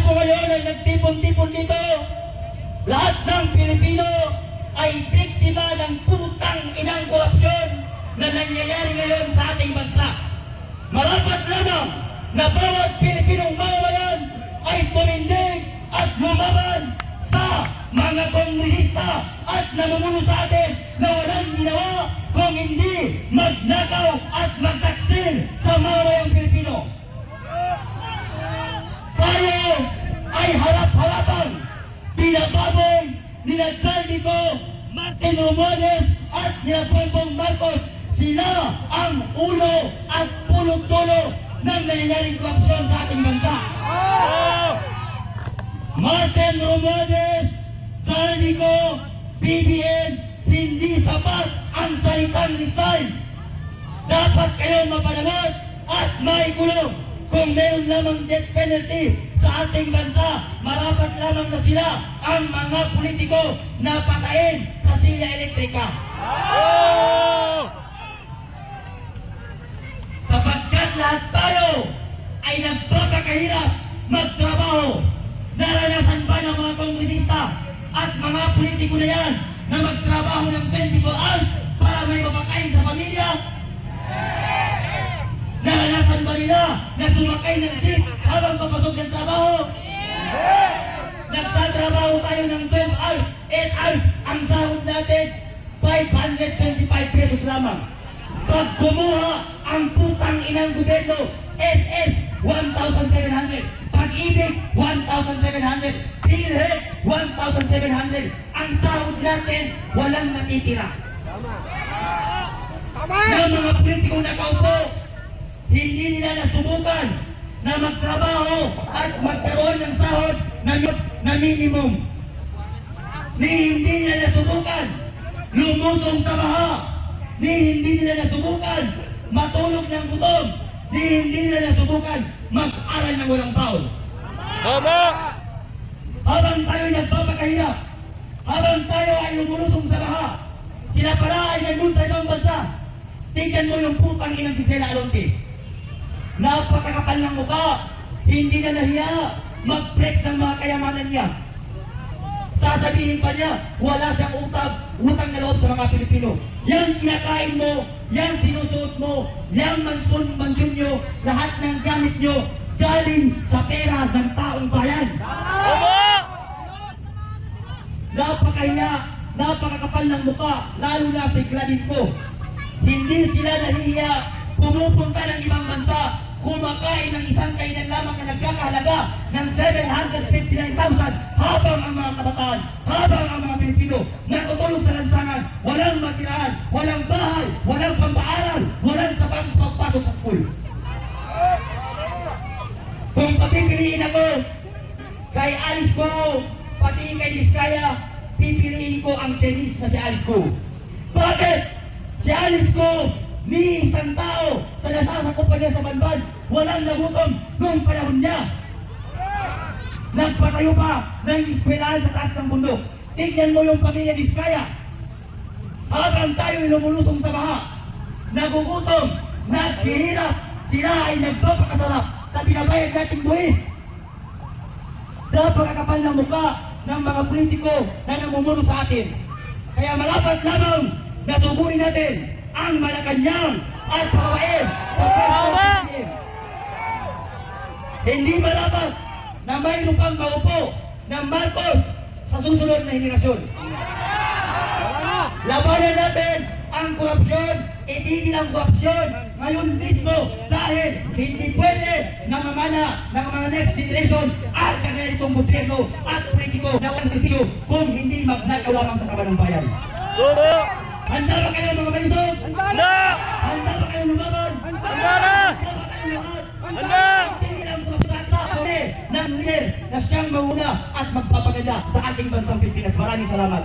ako ngayon ay nagtipon-tipon dito. Lahat ng Pilipino ay biktima ng putang inang korupsyon na nangyayari ngayon sa ating bansa. Marapat lamang na bawat Pilipinong mamamayan ay tumindig at lumaban sa mga komunista at namumuno sa atin na walang ginawa kung hindi magnakaw at magtaksil sa mamamayang Pilipino. Tayo ay harap-harapan pinababoy nila Saldico, Martin Romualdez at nila Bongbong Marcos. Sila ang ulo at punot-dulo ng nangyayaring korupsyon sa ating bansa. Martin Romualdez, Saldico, BBM, hindi sapat ang salitang resign. Dapat kayong mapanagot at maikulong. Kung meron lamang death penalty sa ating bansa, marapat lamang na sila ang mga politiko na patayin sa silya elektrika. Sapagkat lahat tayo ay nagpapakahirap magtrabaho. Naranasan ba ng mga kongresista at mga politiko na yan na magtrabaho ng 24 hours para may mapakain sa pamilya? Naranasan ba nila na sumakay ng jeep habang papasok ng trabaho? Nagtatrabaho tayo ng 12 hours, 8 hours, ang sahod natin 525 pesos lamang. Pag kumuha ang putang inang gobyerno, SS 1,700, Pag-ibig 1,700, PhilHealth 1,700, ang sahod natin walang natitira. Ng mga politikong nakaupo, hindi nila nasubukan na magtrabaho at magkaroon ng sahod na minimum. Hindi nila nasubukan lumusong sa baha. Hindi nila nasubukan matulog ng gutom. Hindi nila nasubukan mag-aral ng walang baon. Habang tayo nagpapakahirap, habang tayo ay lumulusong sa baha, sila pala ay nandun sa ibang bansa. Tingnan mo yung putang inang si Sela Alonte. Napakakapal ng mukha, hindi na nahiya mag-flex ng mga kayamanan niya. Sasabihin pa niya, wala siyang utang na loob sa mga Pilipino. Yang kinakain mo, yang sinusuot mo, yang mansyon nyo, lahat ng gamit nyo, galing sa pera ng taong bayan. Napakahiya, napakakapal ng mukha, lalo na si Gladys. Hindi sila nahihiya pumupunta ng ibang bansa, kumakain ng isang kainan lamang na nagkakahalaga ng 759,000 habang ang mga kabataan, habang ang mga Pilipino natutulog sa lansangan, walang matirahan, walang bahay, walang pambaaral, walang sapatos pagpasok sa school. Kung papipiliin ako kay Alice Go, pati kay Diskaya, pipiliin ko ang Chinese na si Alice Go. Bakit? Si Alice Go, ni isang tao sa nasasakupan niya sa Banban, walang nagutom noong panahon niya. Nagpatayo pa ng eskwelahan sa taas ng bundok. Tignan mo yung pamilya Diskaya. Habang tayo lumulusong sa baha, nagugutom, naghihirap, sila ay nagpapakasarap sa binabayad nating buwis. Napakakapal ng mukha ng mga politiko na namumuno sa atin. Kaya malapat lamang na suburin natin ang Malacanang at Hawaii sa PBBM. Hindi malapat na mayroon pang maupo ng Marcos sa susunod na henerasyon. Labanan natin ang korupsyon, itigil ang korupsyon ngayon mismo dahil hindi pwede na mamana ng mga next generation at kanilitong gobyerno at politiko na walang servisyo kung hindi magnakaw lamang sa kaban ng bayan. Handa ba kayo mga balisog? Handa! Handa ba kayo lumaban? Handa na! Handa ba kayo lahat? Handa! Tingin ang pagkakasa ng leader na siyang mauna at magpapaganda sa ating bansang Pilipinas. Maraming salamat.